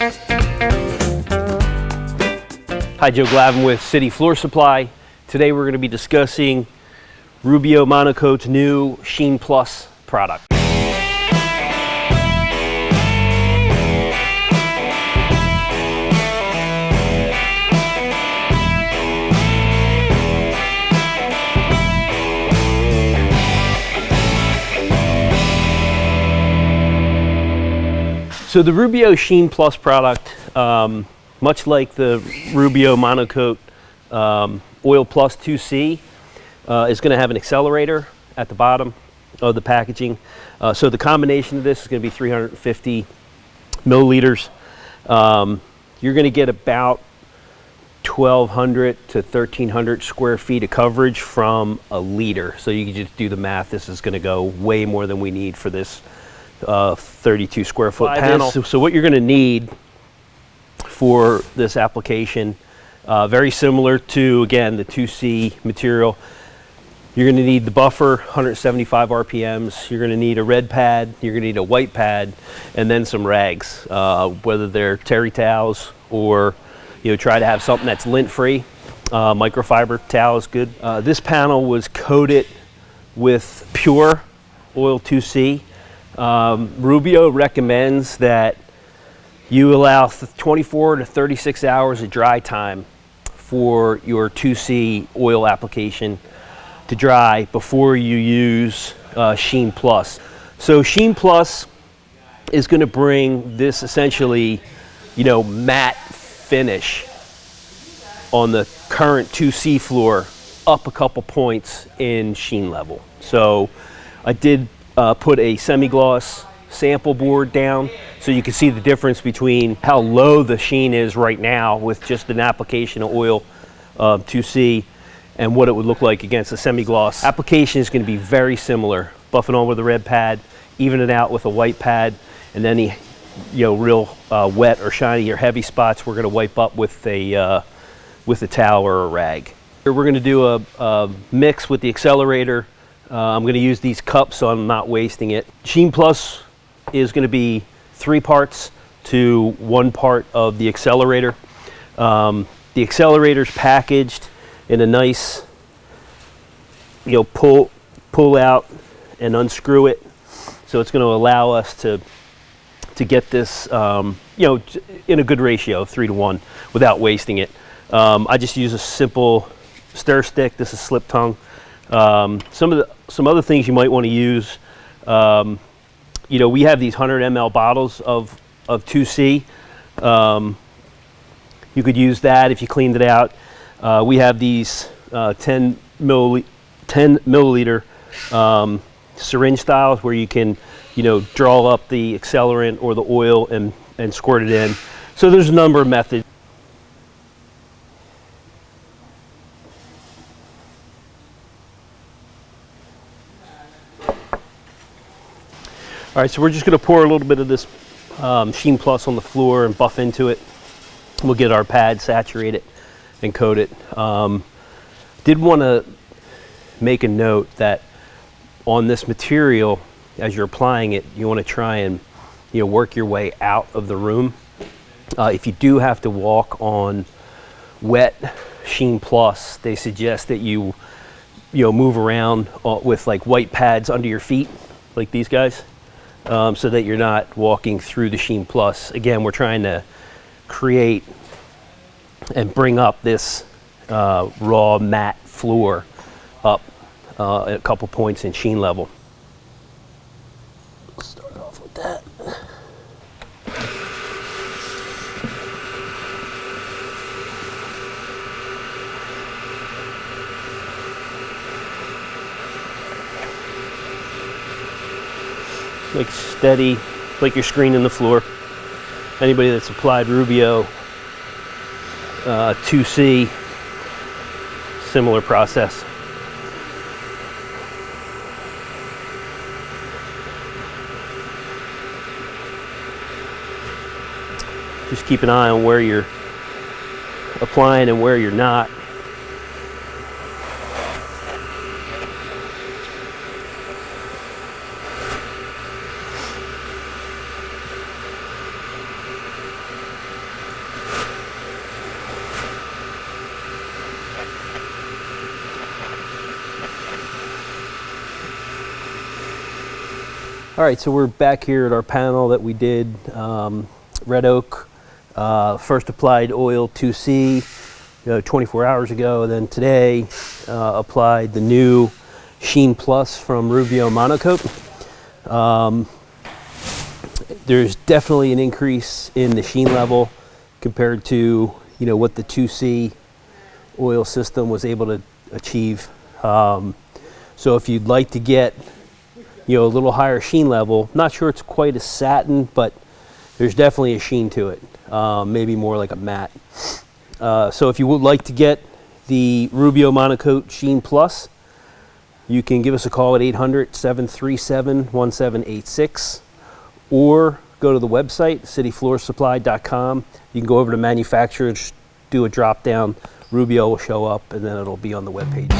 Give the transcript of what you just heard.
Hi, Joe Glavin with City Floor Supply. Today we're going to be discussing Rubio Monocoat's new SheenPlus product. So the Rubio SheenPlus product, much like the Rubio Monocoat Oil Plus 2C, is going to have an accelerator at the bottom of the packaging. So the combination of this is going to be 350 milliliters. You're going to get about 1,200 to 1,300 square feet of coverage from a liter. So you can just do the math. This is going to go way more than we need for this 32 square foot panel. So what you're going to need for this application, very similar to, again, the 2C material, you're going to need the buffer, 175 RPMs. You're going to need a red pad. You're going to need a white pad, and then some rags, whether they're terry towels or try to have something that's lint-free. Microfiber towel is good. This panel was coated with pure oil 2C. Rubio recommends that you allow 24 to 36 hours of dry time for your 2C oil application to dry before you use SheenPlus. So SheenPlus is going to bring this essentially, matte finish on the current 2C floor up a couple points in sheen level. So I did put a semi-gloss sample board down so you can see the difference between how low the sheen is right now with just an application of oil 2C and what it would look like against a semi-gloss. Application is going to be very similar. Buff it on with a red pad, even it out with a white pad, and then the real wet or shiny or heavy spots we're going to wipe up with a towel or a rag. We're going to do a mix with the accelerator. I'm going to use these cups so I'm not wasting it. SheenPlus is going to be 3 parts to 1 part of the accelerator. The accelerator is packaged in a nice, pull out and unscrew it. So it's going to allow us to get this, in a good ratio, 3 to 1, without wasting it. I just use a simple stir stick. This is slip tongue. Some other things you might want to use, we have these 100 ml bottles of 2C. You could use that if you cleaned it out. We have these 10 milliliter syringe styles where you can, draw up the accelerant or the oil and squirt it in. So there's a number of methods. All right, so we're just going to pour a little bit of this SheenPlus on the floor and buff into it. We'll get our pad saturated and coat it. Did want to make a note that on this material, as you're applying it, you want to try and work your way out of the room. If you do have to walk on wet SheenPlus, they suggest that you move around with like white pads under your feet, like these guys. So that you're not walking through the SheenPlus. Again, we're trying to create and bring up this raw matte floor up a couple points in sheen level. Let's start off with that. Like steady, like you're screening the floor. Anybody that's applied Rubio 2C, similar process. Just keep an eye on where you're applying and where you're not. All right, so we're back here at our panel that we did, red oak, first applied oil 2C 24 hours ago, then today applied the new SheenPlus from Rubio Monocoat. There's definitely an increase in the sheen level compared to what the 2C oil system was able to achieve. So if you'd like to get a little higher sheen level, not sure it's quite a satin, but there's definitely a sheen to it, maybe more like a matte. So if you would like to get the Rubio Monocoat SheenPlus, you can give us a call at 800-737-1786 or go to the website cityfloorsupply.com. You can go over to manufacturers, do a drop down, Rubio will show up, and then it'll be on the web page.